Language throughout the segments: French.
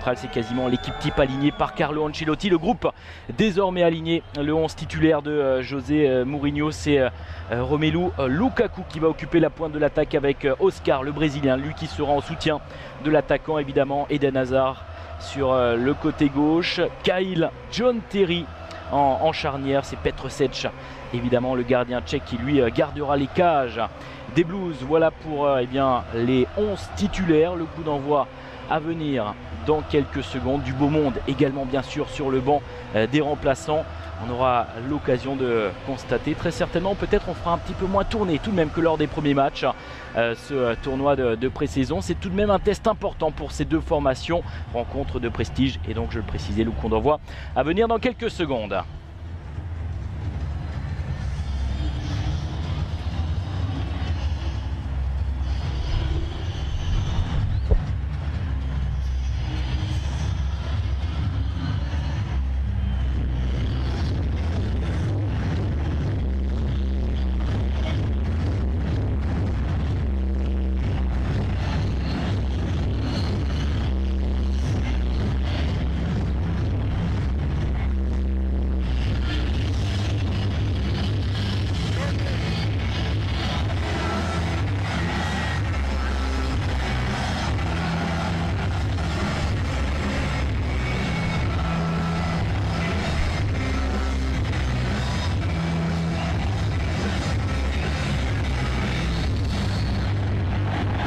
centrale, c'est quasiment l'équipe type alignée par Carlo Ancelotti. Le groupe désormais aligné, le 11 titulaire de José Mourinho, c'est Romelu Lukaku qui va occuper la pointe de l'attaque avec Oscar, le Brésilien, lui qui sera en soutien de l'attaquant évidemment Eden Hazard sur le côté gauche. Kyle John Terry en charnière, c'est Petr Cech, évidemment le gardien tchèque qui lui gardera les cages des Blues. Voilà pour les 11 titulaires. Le coup d'envoi à venir dans quelques secondes. Du beau monde également bien sûr sur le banc des remplaçants. On aura l'occasion de constater très certainement, peut-être on fera un petit peu moins tourner tout de même que lors des premiers matchs. Ce tournoi de pré-saison, c'est tout de même un test important pour ces deux formations. Rencontre de prestige et donc je le précisais, le coup d'envoi à venir dans quelques secondes.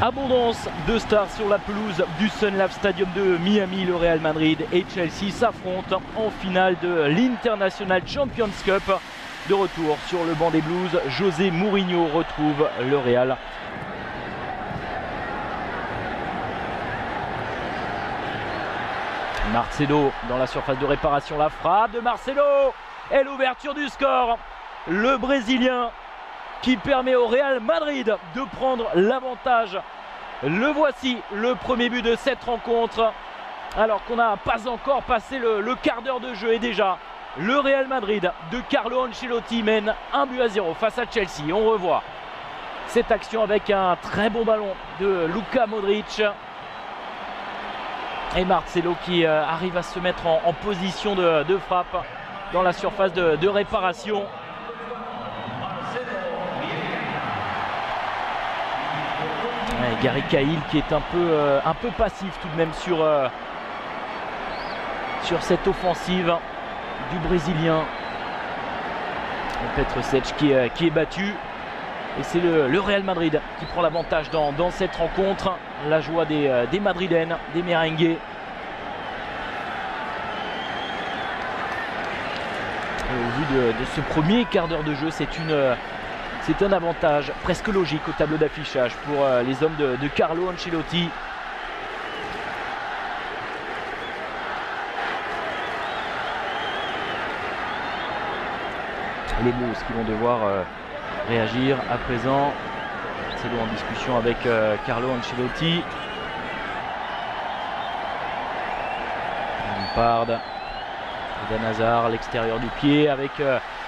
Abondance de stars sur la pelouse du Sun Life Stadium de Miami. Le Real Madrid et Chelsea s'affrontent en finale de l'International Champions Cup. De retour sur le banc des Blues, José Mourinho retrouve le Real. Marcelo dans la surface de réparation, la frappe de Marcelo et l'ouverture du score. Le Brésilien qui permet au Real Madrid de prendre l'avantage. Le voici, le premier but de cette rencontre, alors qu'on n'a pas encore passé le quart d'heure de jeu. Et déjà, le Real Madrid de Carlo Ancelotti mène 1-0 face à Chelsea. On revoit cette action avec un très bon ballon de Luka Modric. Et Marcelo qui arrive à se mettre en position de frappe dans la surface de réparation. Gary Cahill qui est un peu passif tout de même sur cette offensive du Brésilien. Petr Cech qui est battu. Et c'est le Real Madrid qui prend l'avantage dans cette rencontre. La joie des Madrilènes, des merengues. Au vu de ce premier quart d'heure de jeu, c'est un avantage presque logique au tableau d'affichage pour les hommes de Carlo Ancelotti. Les Blues qui vont devoir réagir à présent. C'est en discussion avec Carlo Ancelotti. Lampard, Eden Hazard, l'extérieur du pied avec...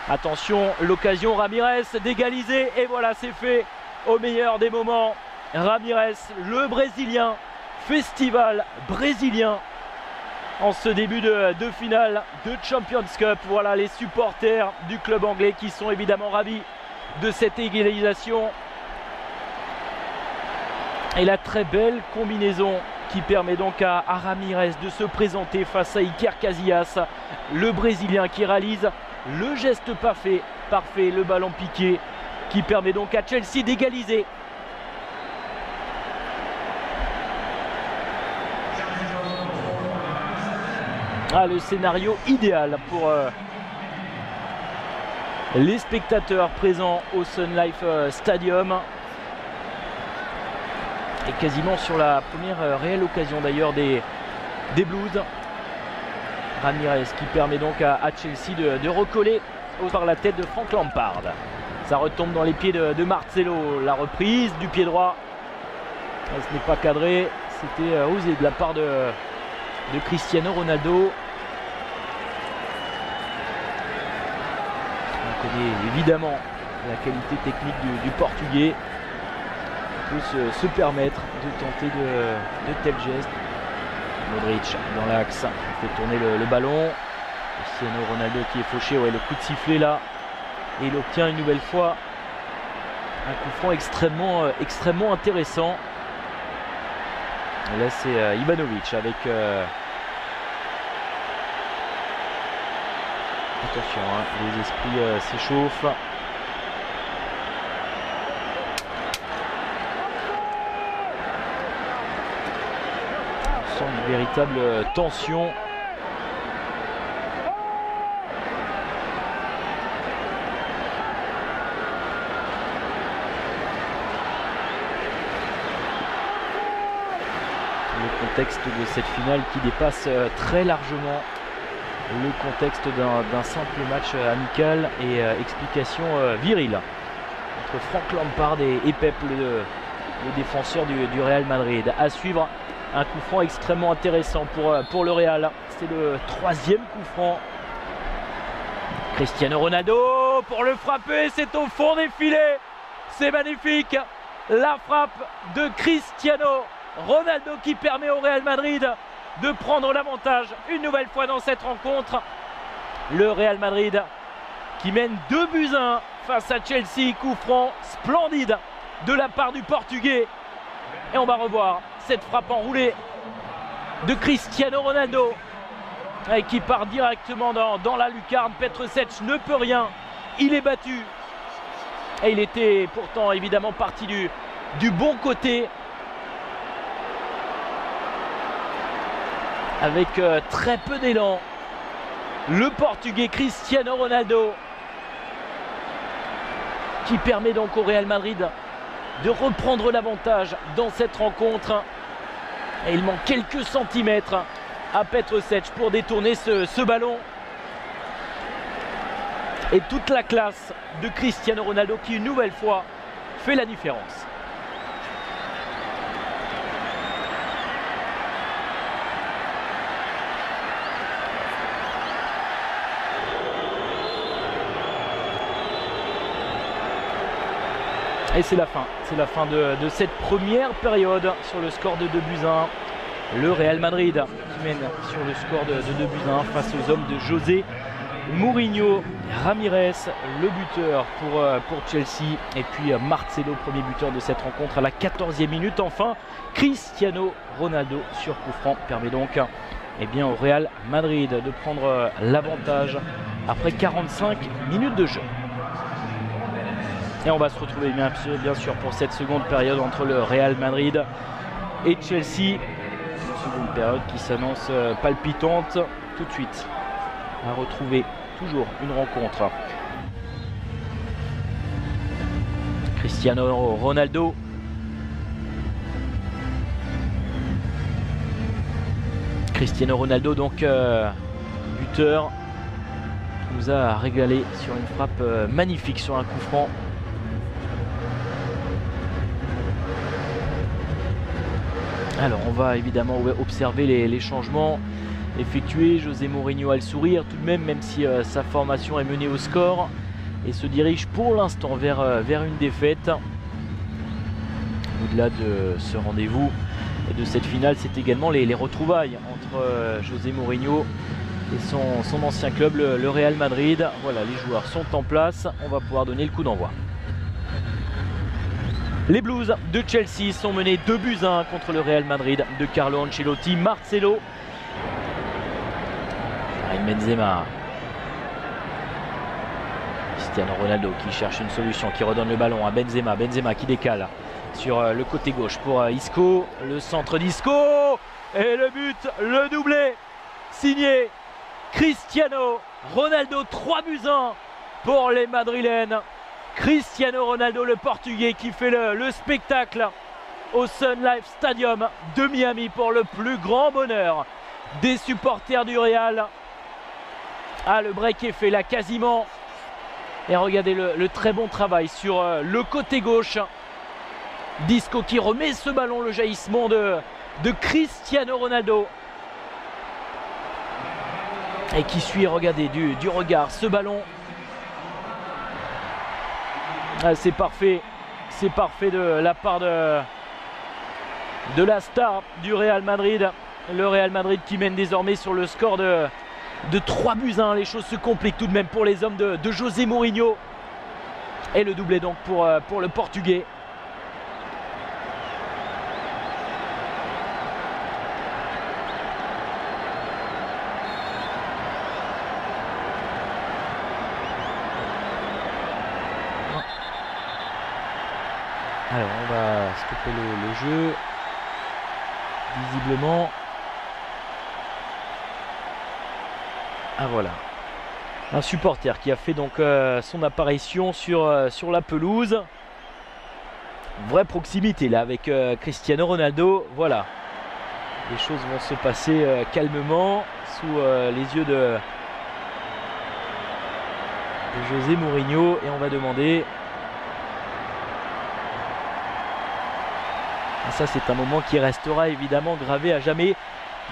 attention, l'occasion, Ramirez d'égaliser et voilà, c'est fait au meilleur des moments. Ramirez, le Brésilien, festival brésilien en ce début de finale de Champions Cup. Voilà les supporters du club anglais qui sont évidemment ravis de cette égalisation. Et la très belle combinaison qui permet donc à Ramirez de se présenter face à Iker Casillas, le Brésilien qui réalise le geste parfait, le ballon piqué qui permet donc à Chelsea d'égaliser. Le scénario idéal pour les spectateurs présents au Sun Life Stadium. Et quasiment sur la première réelle occasion d'ailleurs des Blues. Ramirez qui permet donc à Chelsea de recoller par la tête de Frank Lampard. Ça retombe dans les pieds de Marcelo. La reprise du pied droit. Ce n'est pas cadré. C'était osé de la part de Cristiano Ronaldo. On connaît évidemment la qualité technique du Portugais. Il peut se permettre de tenter de tels gestes. Modric dans l'axe, il fait tourner le ballon. Cristiano Ronaldo qui est fauché, ouais, le coup de sifflet là. Et il obtient une nouvelle fois un coup franc extrêmement intéressant. Et là c'est Ivanovic avec... Attention, hein, les esprits s'échauffent. On sent une véritable tension. Le contexte de cette finale qui dépasse très largement le contexte d'un simple match amical et explication virile entre Frank Lampard et Pep, le défenseur du Real Madrid. À suivre, un coup franc extrêmement intéressant pour le Real. C'est le 3e coup franc. Cristiano Ronaldo pour le frapper, c'est au fond des filets. C'est magnifique. La frappe de Cristiano Ronaldo qui permet au Real Madrid de prendre l'avantage une nouvelle fois dans cette rencontre. Le Real Madrid qui mène 2-1 face à Chelsea. Coup franc splendide de la part du Portugais. Et on va revoir cette frappe enroulée de Cristiano Ronaldo et qui part directement dans la lucarne. Petr Cech ne peut rien. Il est battu. Et il était pourtant évidemment parti du bon côté. Avec très peu d'élan, le Portugais Cristiano Ronaldo qui permet donc au Real Madrid de reprendre l'avantage dans cette rencontre. Et il manque quelques centimètres à Petr Cech pour détourner ce ballon. Et toute la classe de Cristiano Ronaldo qui une nouvelle fois fait la différence. Et c'est la fin de cette première période sur le score de 2-1. Le Real Madrid qui mène sur le score de 2-1 face aux hommes de José Mourinho. Ramirez, le buteur pour Chelsea. Et puis Marcelo, premier buteur de cette rencontre à la 14e minute. Enfin, Cristiano Ronaldo sur coup franc permet donc au Real Madrid de prendre l'avantage après 45 minutes de jeu. Et on va se retrouver bien sûr pour cette seconde période entre le Real Madrid et Chelsea. Une seconde période qui s'annonce palpitante. Tout de suite, à retrouver toujours une rencontre. Cristiano Ronaldo. Cristiano Ronaldo donc buteur. Nous a régalé sur une frappe magnifique sur un coup franc. Alors on va évidemment observer les changements effectués. José Mourinho a le sourire tout de même si sa formation est menée au score et se dirige pour l'instant vers une défaite. Au-delà de ce rendez-vous et de cette finale, c'est également les retrouvailles entre José Mourinho et son ancien club, le Real Madrid. Voilà, les joueurs sont en place, on va pouvoir donner le coup d'envoi. Les Blues de Chelsea sont menés 2-1 contre le Real Madrid de Carlo Ancelotti. Marcelo, Benzema, Cristiano Ronaldo qui cherche une solution, qui redonne le ballon à Benzema. Benzema qui décale sur le côté gauche pour Isco. Le centre d'Isco et le but, le doublé signé Cristiano Ronaldo. 3-1 pour les Madrilènes. Cristiano Ronaldo, le Portugais, qui fait le spectacle au Sun Life Stadium de Miami pour le plus grand bonheur des supporters du Real. Ah, le break est fait là quasiment. Et regardez le très bon travail sur le côté gauche. Disco qui remet ce ballon, le jaillissement de Cristiano Ronaldo. Et qui suit, regardez, du regard ce ballon. Ah, c'est parfait de la part de la star du Real Madrid. Le Real Madrid qui mène désormais sur le score de 3-1. Les choses se compliquent tout de même pour les hommes de José Mourinho. Et le doublé donc pour le Portugais. Alors on va stopper le jeu. Visiblement. Ah voilà. Un supporter qui a fait donc son apparition sur la pelouse. Vraie proximité là avec Cristiano Ronaldo. Voilà. Les choses vont se passer calmement sous les yeux de José Mourinho. Et on va demander... Ça c'est un moment qui restera évidemment gravé à jamais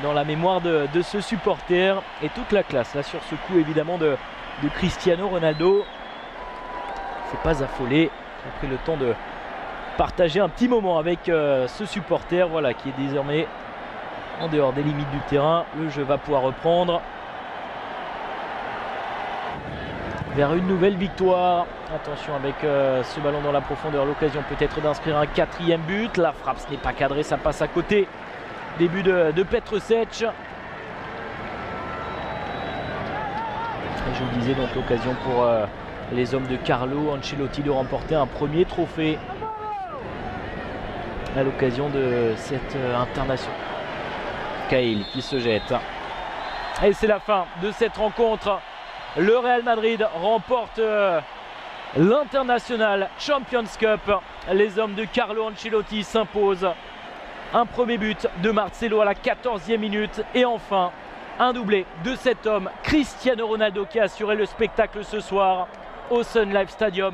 dans la mémoire de ce supporter et toute la classe là sur ce coup évidemment de Cristiano Ronaldo. C'est pas affolé, il a pris le temps de partager un petit moment avec ce supporter, voilà, qui est désormais en dehors des limites du terrain. Le jeu va pouvoir reprendre vers une nouvelle victoire. Attention avec ce ballon dans la profondeur, l'occasion peut-être d'inscrire un 4e but. La frappe, ce n'est pas cadré, ça passe à côté. Début de Petr Cech. Et je vous disais donc l'occasion pour les hommes de Carlo Ancelotti de remporter un premier trophée à l'occasion de cette internationale. Cahill qui se jette. Et c'est la fin de cette rencontre. Le Real Madrid remporte l'International Champions Cup. Les hommes de Carlo Ancelotti s'imposent. Un premier but de Marcelo à la 14e minute. Et enfin, un doublé de cet homme, Cristiano Ronaldo, qui a assuré le spectacle ce soir au Sun Life Stadium.